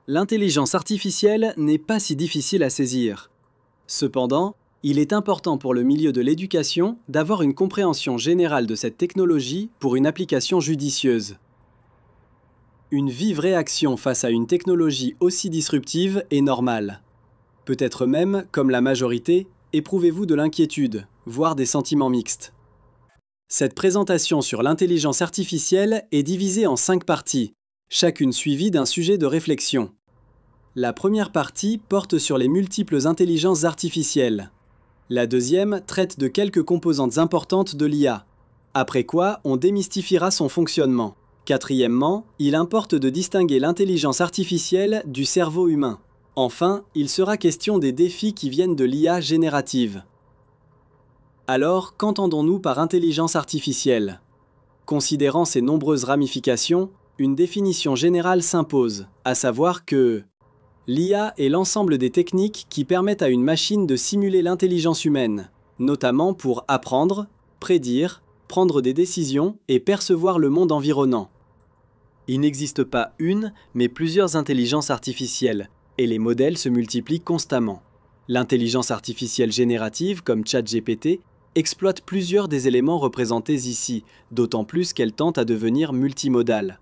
L'intelligence artificielle n'est pas si difficile à saisir. Cependant, il est important pour le milieu de l'éducation d'avoir une compréhension générale de cette technologie pour une application judicieuse. Une vive réaction face à une technologie aussi disruptive est normale. Peut-être même, comme la majorité, éprouvez-vous de l'inquiétude, voire des sentiments mixtes. Cette présentation sur l'intelligence artificielle est divisée en 5 parties, chacune suivie d'un sujet de réflexion. La première partie porte sur les multiples intelligences artificielles. La deuxième traite de quelques composantes importantes de l'IA, après quoi on démystifiera son fonctionnement. Quatrièmement, il importe de distinguer l'intelligence artificielle du cerveau humain. Enfin, il sera question des défis qui viennent de l'IA générative. Alors, qu'entendons-nous par intelligence artificielle? Considérant ses nombreuses ramifications, une définition générale s'impose, à savoir que l'IA est l'ensemble des techniques qui permettent à une machine de simuler l'intelligence humaine, notamment pour apprendre, prédire, prendre des décisions et percevoir le monde environnant. Il n'existe pas une, mais plusieurs intelligences artificielles, et les modèles se multiplient constamment. L'intelligence artificielle générative, comme ChatGPT, exploite plusieurs des éléments représentés ici, d'autant plus qu'elle tente à devenir multimodale.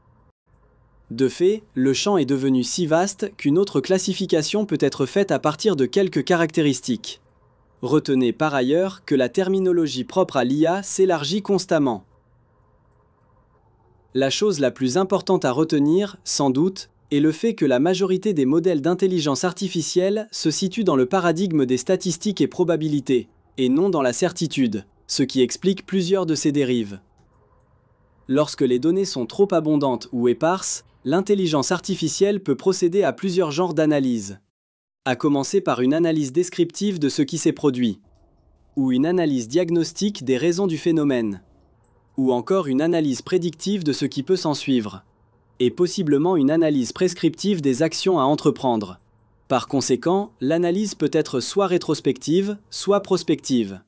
De fait, le champ est devenu si vaste qu'une autre classification peut être faite à partir de quelques caractéristiques. Retenez par ailleurs que la terminologie propre à l'IA s'élargit constamment. La chose la plus importante à retenir, sans doute, est le fait que la majorité des modèles d'intelligence artificielle se situent dans le paradigme des statistiques et probabilités, et non dans la certitude, ce qui explique plusieurs de ces dérives. Lorsque les données sont trop abondantes ou éparses, l'intelligence artificielle peut procéder à plusieurs genres d'analyse, à commencer par une analyse descriptive de ce qui s'est produit, ou une analyse diagnostique des raisons du phénomène, ou encore une analyse prédictive de ce qui peut s'ensuivre, et possiblement une analyse prescriptive des actions à entreprendre. Par conséquent, l'analyse peut être soit rétrospective, soit prospective.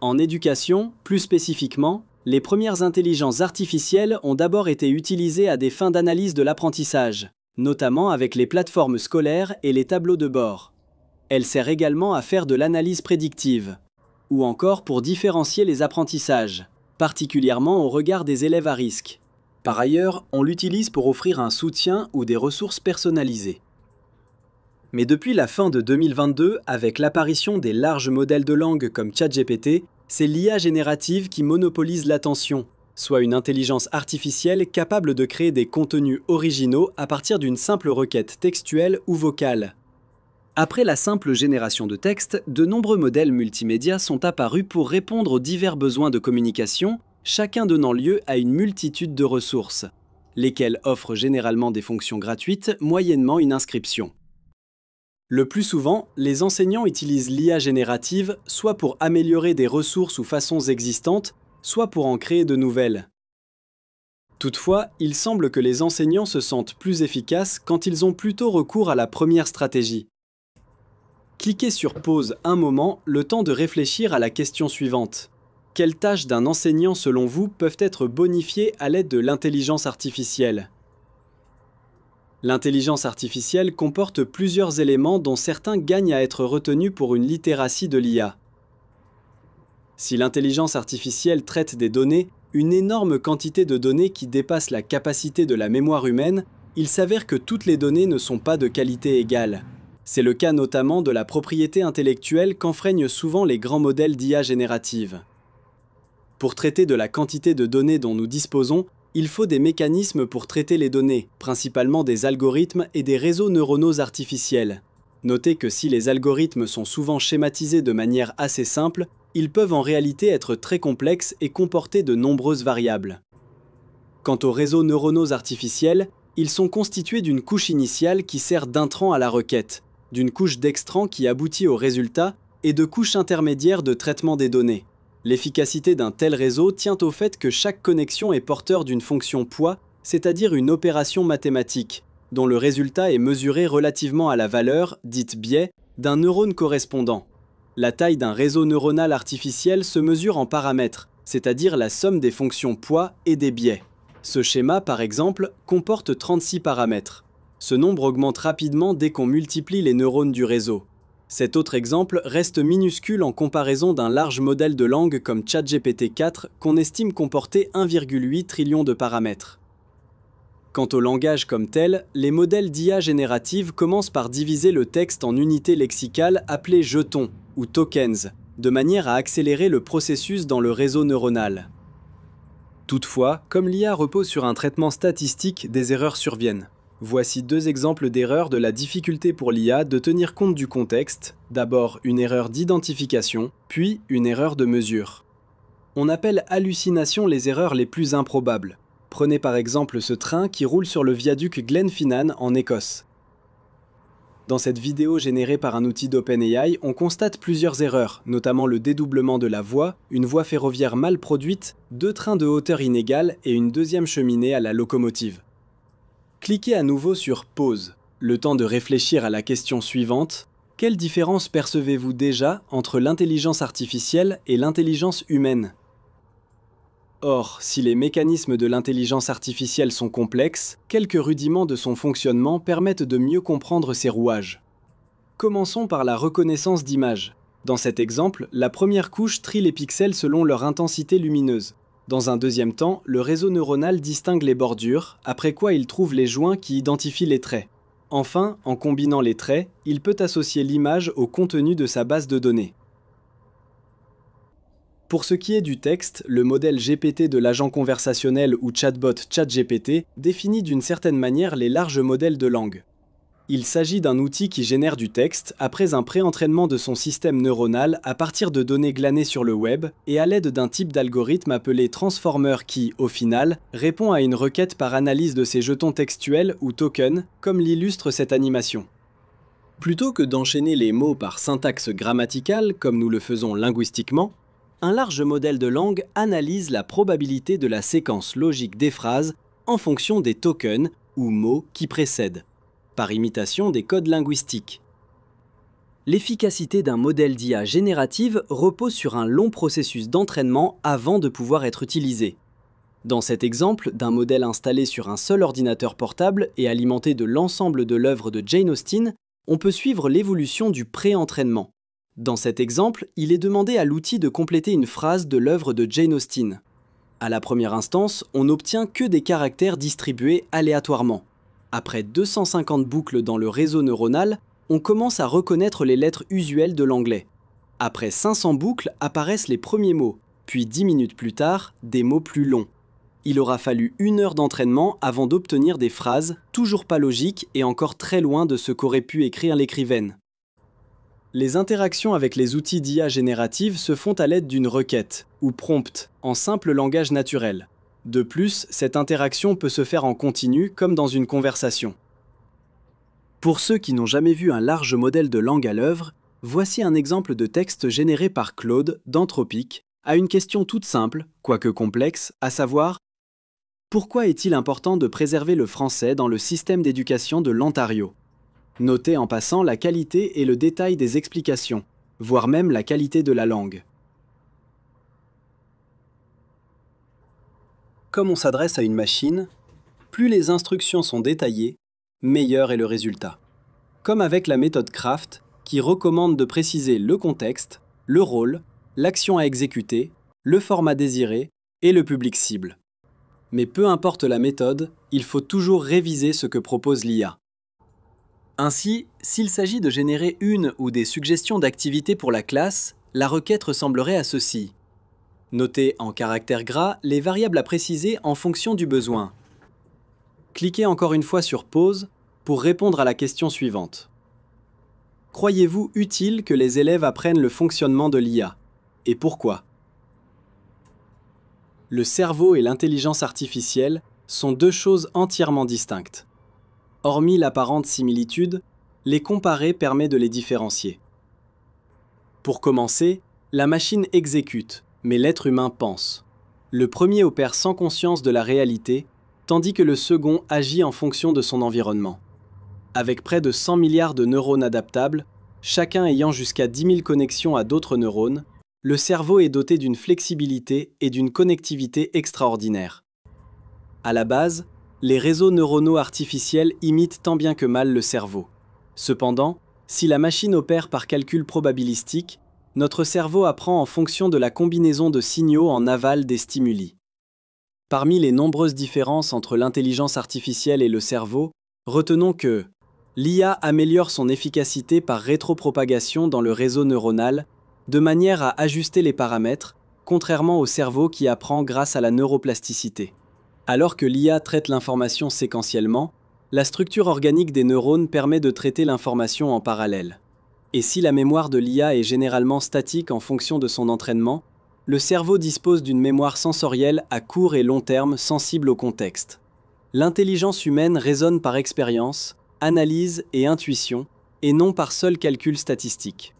En éducation, plus spécifiquement, les premières intelligences artificielles ont d'abord été utilisées à des fins d'analyse de l'apprentissage, notamment avec les plateformes scolaires et les tableaux de bord. Elle sert également à faire de l'analyse prédictive, ou encore pour différencier les apprentissages, particulièrement au regard des élèves à risque. Par ailleurs, on l'utilise pour offrir un soutien ou des ressources personnalisées. Mais depuis la fin de 2022, avec l'apparition des larges modèles de langue comme ChatGPT, c'est l'IA générative qui monopolise l'attention, soit une intelligence artificielle capable de créer des contenus originaux à partir d'une simple requête textuelle ou vocale. Après la simple génération de texte, de nombreux modèles multimédia sont apparus pour répondre aux divers besoins de communication, chacun donnant lieu à une multitude de ressources, lesquelles offrent généralement des fonctions gratuites moyennement une inscription. Le plus souvent, les enseignants utilisent l'IA générative soit pour améliorer des ressources ou façons existantes, soit pour en créer de nouvelles. Toutefois, il semble que les enseignants se sentent plus efficaces quand ils ont plutôt recours à la première stratégie. Cliquez sur pause un moment, le temps de réfléchir à la question suivante. Quelles tâches d'un enseignant selon vous peuvent être bonifiées à l'aide de l'intelligence artificielle ? L'intelligence artificielle comporte plusieurs éléments dont certains gagnent à être retenus pour une littératie de l'IA. Si l'intelligence artificielle traite des données, une énorme quantité de données qui dépasse la capacité de la mémoire humaine, il s'avère que toutes les données ne sont pas de qualité égale. C'est le cas notamment de la propriété intellectuelle qu'enfreignent souvent les grands modèles d'IA générative. Pour traiter de la quantité de données dont nous disposons, il faut des mécanismes pour traiter les données, principalement des algorithmes et des réseaux neuronaux artificiels. Notez que si les algorithmes sont souvent schématisés de manière assez simple, ils peuvent en réalité être très complexes et comporter de nombreuses variables. Quant aux réseaux neuronaux artificiels, ils sont constitués d'une couche initiale qui sert d'intrant à la requête, d'une couche d'extrant qui aboutit au résultat et de couches intermédiaires de traitement des données. L'efficacité d'un tel réseau tient au fait que chaque connexion est porteur d'une fonction poids, c'est-à-dire une opération mathématique, dont le résultat est mesuré relativement à la valeur, dite biais, d'un neurone correspondant. La taille d'un réseau neuronal artificiel se mesure en paramètres, c'est-à-dire la somme des fonctions poids et des biais. Ce schéma, par exemple, comporte 36 paramètres. Ce nombre augmente rapidement dès qu'on multiplie les neurones du réseau. Cet autre exemple reste minuscule en comparaison d'un large modèle de langue comme ChatGPT-4 qu'on estime comporter 1,8 trillion de paramètres. Quant au langage comme tel, les modèles d'IA générative commencent par diviser le texte en unités lexicales appelées jetons ou tokens, de manière à accélérer le processus dans le réseau neuronal. Toutefois, comme l'IA repose sur un traitement statistique, des erreurs surviennent. Voici deux exemples d'erreurs de la difficulté pour l'IA de tenir compte du contexte, d'abord une erreur d'identification, puis une erreur de mesure. On appelle hallucination les erreurs les plus improbables. Prenez par exemple ce train qui roule sur le viaduc Glenfinnan en Écosse. Dans cette vidéo générée par un outil d'OpenAI, on constate plusieurs erreurs, notamment le dédoublement de la voie, une voie ferroviaire mal produite, deux trains de hauteur inégale et une deuxième cheminée à la locomotive. Cliquez à nouveau sur « Pause », le temps de réfléchir à la question suivante. Quelle différence percevez-vous déjà entre l'intelligence artificielle et l'intelligence humaine ? Or, si les mécanismes de l'intelligence artificielle sont complexes, quelques rudiments de son fonctionnement permettent de mieux comprendre ses rouages. Commençons par la reconnaissance d'images. Dans cet exemple, la première couche trie les pixels selon leur intensité lumineuse. Dans un deuxième temps, le réseau neuronal distingue les bordures, après quoi il trouve les joints qui identifient les traits. Enfin, en combinant les traits, il peut associer l'image au contenu de sa base de données. Pour ce qui est du texte, le modèle GPT de l'agent conversationnel ou chatbot ChatGPT définit d'une certaine manière les larges modèles de langue. Il s'agit d'un outil qui génère du texte après un pré-entraînement de son système neuronal à partir de données glanées sur le web et à l'aide d'un type d'algorithme appelé transformer qui, au final, répond à une requête par analyse de ces jetons textuels ou tokens, comme l'illustre cette animation. Plutôt que d'enchaîner les mots par syntaxe grammaticale, comme nous le faisons linguistiquement, un large modèle de langue analyse la probabilité de la séquence logique des phrases en fonction des tokens ou mots qui précèdent, par imitation des codes linguistiques. L'efficacité d'un modèle d'IA générative repose sur un long processus d'entraînement avant de pouvoir être utilisé. Dans cet exemple d'un modèle installé sur un seul ordinateur portable et alimenté de l'ensemble de l'œuvre de Jane Austen, on peut suivre l'évolution du pré-entraînement. Dans cet exemple, il est demandé à l'outil de compléter une phrase de l'œuvre de Jane Austen. À la première instance, on n'obtient que des caractères distribués aléatoirement. Après 250 boucles dans le réseau neuronal, on commence à reconnaître les lettres usuelles de l'anglais. Après 500 boucles apparaissent les premiers mots, puis 10 minutes plus tard, des mots plus longs. Il aura fallu 1 heure d'entraînement avant d'obtenir des phrases toujours pas logiques et encore très loin de ce qu'aurait pu écrire l'écrivaine. Les interactions avec les outils d'IA générative se font à l'aide d'une requête, ou prompt, en simple langage naturel. De plus, cette interaction peut se faire en continu comme dans une conversation. Pour ceux qui n'ont jamais vu un large modèle de langue à l'œuvre, voici un exemple de texte généré par Claude d'Anthropic à une question toute simple, quoique complexe, à savoir « Pourquoi est-il important de préserver le français dans le système d'éducation de l'Ontario ?» Notez en passant la qualité et le détail des explications, voire même la qualité de la langue. Comme on s'adresse à une machine, plus les instructions sont détaillées, meilleur est le résultat. Comme avec la méthode Craft, qui recommande de préciser le contexte, le rôle, l'action à exécuter, le format désiré et le public cible. Mais peu importe la méthode, il faut toujours réviser ce que propose l'IA. Ainsi, s'il s'agit de générer une ou des suggestions d'activités pour la classe, la requête ressemblerait à ceci. Notez en caractères gras les variables à préciser en fonction du besoin. Cliquez encore une fois sur Pause pour répondre à la question suivante. Croyez-vous utile que les élèves apprennent le fonctionnement de l'IA? Et pourquoi? Le cerveau et l'intelligence artificielle sont deux choses entièrement distinctes. Hormis l'apparente similitude, les comparer permet de les différencier. Pour commencer, la machine exécute, mais l'être humain pense. Le premier opère sans conscience de la réalité, tandis que le second agit en fonction de son environnement. Avec près de 100 milliards de neurones adaptables, chacun ayant jusqu'à 10 000 connexions à d'autres neurones, le cerveau est doté d'une flexibilité et d'une connectivité extraordinaires. À la base, Les réseaux neuronaux artificiels imitent tant bien que mal le cerveau. Cependant, si la machine opère par calcul probabilistique, notre cerveau apprend en fonction de la combinaison de signaux en aval des stimuli. Parmi les nombreuses différences entre l'intelligence artificielle et le cerveau, retenons que l'IA améliore son efficacité par rétropropagation dans le réseau neuronal, de manière à ajuster les paramètres, contrairement au cerveau qui apprend grâce à la neuroplasticité. Alors que l'IA traite l'information séquentiellement, la structure organique des neurones permet de traiter l'information en parallèle. Et si la mémoire de l'IA est généralement statique en fonction de son entraînement, le cerveau dispose d'une mémoire sensorielle à court et long terme sensible au contexte. L'intelligence humaine raisonne par expérience, analyse et intuition, et non par seul calcul statistique.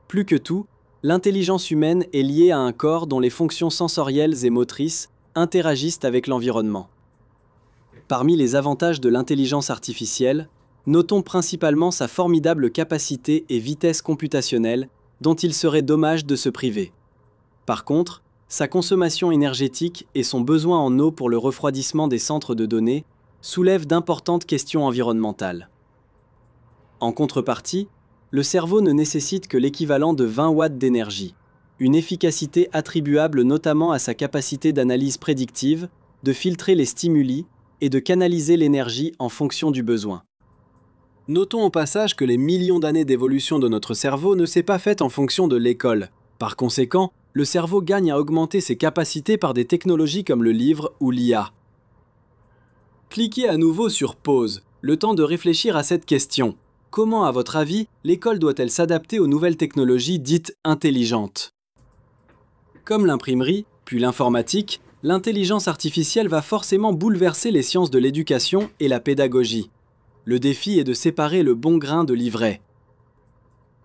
Plus que tout, l'intelligence humaine est liée à un corps dont les fonctions sensorielles et motrices interagissent avec l'environnement. Parmi les avantages de l'intelligence artificielle, notons principalement sa formidable capacité et vitesse computationnelle dont il serait dommage de se priver. Par contre, sa consommation énergétique et son besoin en eau pour le refroidissement des centres de données soulèvent d'importantes questions environnementales. En contrepartie, le cerveau ne nécessite que l'équivalent de 20 watts d'énergie, une efficacité attribuable notamment à sa capacité d'analyse prédictive, de filtrer les stimuli et de canaliser l'énergie en fonction du besoin. Notons au passage que les millions d'années d'évolution de notre cerveau ne s'est pas faite en fonction de l'école. Par conséquent, le cerveau gagne à augmenter ses capacités par des technologies comme le livre ou l'IA. Cliquez à nouveau sur pause, le temps de réfléchir à cette question. Comment, à votre avis, l'école doit-elle s'adapter aux nouvelles technologies dites intelligentes? Comme l'imprimerie, puis l'informatique, l'intelligence artificielle va forcément bouleverser les sciences de l'éducation et la pédagogie. Le défi est de séparer le bon grain de l'ivraie.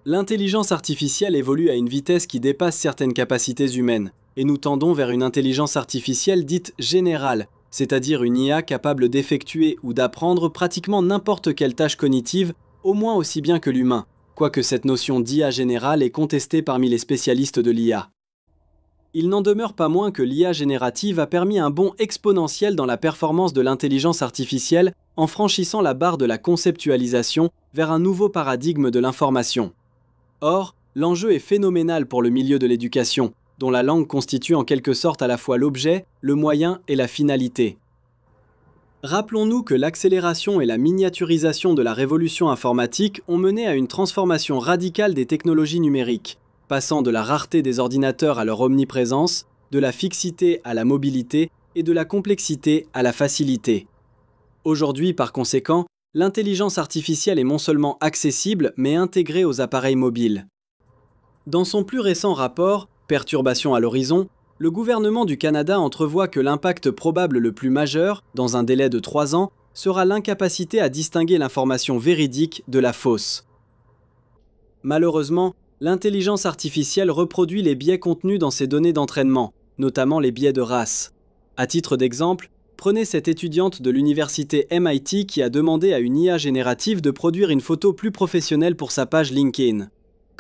L'intelligence artificielle évolue à une vitesse qui dépasse certaines capacités humaines, et nous tendons vers une intelligence artificielle dite générale, c'est-à-dire une IA capable d'effectuer ou d'apprendre pratiquement n'importe quelle tâche cognitive, au moins aussi bien que l'humain, quoique cette notion d'IA générale est contestée parmi les spécialistes de l'IA. Il n'en demeure pas moins que l'IA générative a permis un bond exponentiel dans la performance de l'intelligence artificielle en franchissant la barre de la conceptualisation vers un nouveau paradigme de l'information. Or, l'enjeu est phénoménal pour le milieu de l'éducation, dont la langue constitue en quelque sorte à la fois l'objet, le moyen et la finalité. Rappelons-nous que l'accélération et la miniaturisation de la révolution informatique ont mené à une transformation radicale des technologies numériques, passant de la rareté des ordinateurs à leur omniprésence, de la fixité à la mobilité et de la complexité à la facilité. Aujourd'hui, par conséquent, l'intelligence artificielle est non seulement accessible, mais intégrée aux appareils mobiles. Dans son plus récent rapport, Perturbations à l'horizon, le gouvernement du Canada entrevoit que l'impact probable le plus majeur, dans un délai de 3 ans, sera l'incapacité à distinguer l'information véridique de la fausse. Malheureusement, l'intelligence artificielle reproduit les biais contenus dans ses données d'entraînement, notamment les biais de race. À titre d'exemple, prenez cette étudiante de l'université MIT qui a demandé à une IA générative de produire une photo plus professionnelle pour sa page LinkedIn.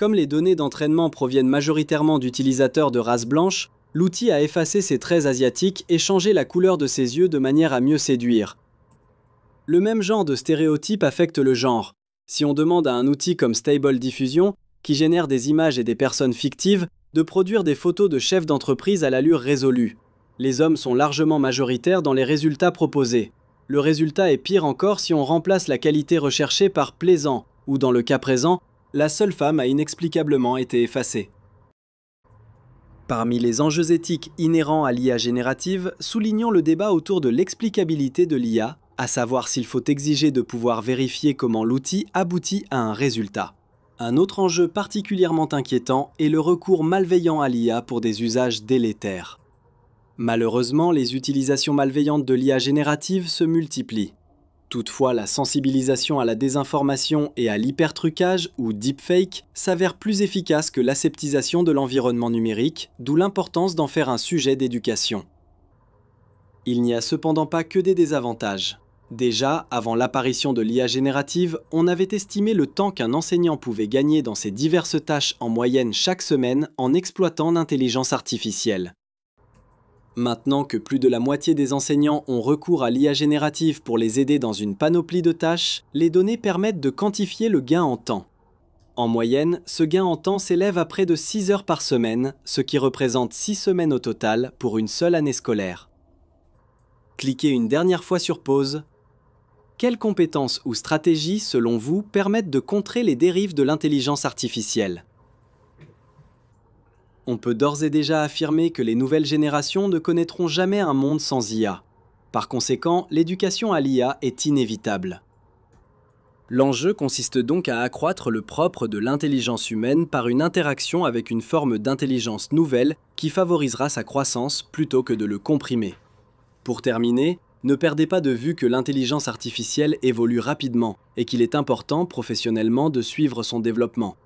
Comme les données d'entraînement proviennent majoritairement d'utilisateurs de race blanche, l'outil a effacé ses traits asiatiques et changé la couleur de ses yeux de manière à mieux séduire. Le même genre de stéréotype affecte le genre. Si on demande à un outil comme Stable Diffusion, qui génère des images et des personnes fictives, de produire des photos de chefs d'entreprise à l'allure résolue. Les hommes sont largement majoritaires dans les résultats proposés. Le résultat est pire encore si on remplace la qualité recherchée par plaisant, ou dans le cas présent, la seule femme a inexplicablement été effacée. Parmi les enjeux éthiques inhérents à l'IA générative, soulignons le débat autour de l'explicabilité de l'IA, à savoir s'il faut exiger de pouvoir vérifier comment l'outil aboutit à un résultat. Un autre enjeu particulièrement inquiétant est le recours malveillant à l'IA pour des usages délétères. Malheureusement, les utilisations malveillantes de l'IA générative se multiplient. Toutefois, la sensibilisation à la désinformation et à l'hypertrucage ou deepfake s'avère plus efficace que l'aseptisation de l'environnement numérique, d'où l'importance d'en faire un sujet d'éducation. Il n'y a cependant pas que des désavantages. Déjà, avant l'apparition de l'IA générative, on avait estimé le temps qu'un enseignant pouvait gagner dans ses diverses tâches en moyenne chaque semaine en exploitant l'intelligence artificielle. Maintenant que plus de la moitié des enseignants ont recours à l'IA générative pour les aider dans une panoplie de tâches, les données permettent de quantifier le gain en temps. En moyenne, ce gain en temps s'élève à près de 6 heures par semaine, ce qui représente 6 semaines au total pour une seule année scolaire. Cliquez une dernière fois sur pause. Quelles compétences ou stratégies, selon vous, permettent de contrer les dérives de l'intelligence artificielle ? On peut d'ores et déjà affirmer que les nouvelles générations ne connaîtront jamais un monde sans IA. Par conséquent, l'éducation à l'IA est inévitable. L'enjeu consiste donc à accroître le propre de l'intelligence humaine par une interaction avec une forme d'intelligence nouvelle qui favorisera sa croissance plutôt que de le comprimer. Pour terminer, ne perdez pas de vue que l'intelligence artificielle évolue rapidement et qu'il est important professionnellement de suivre son développement.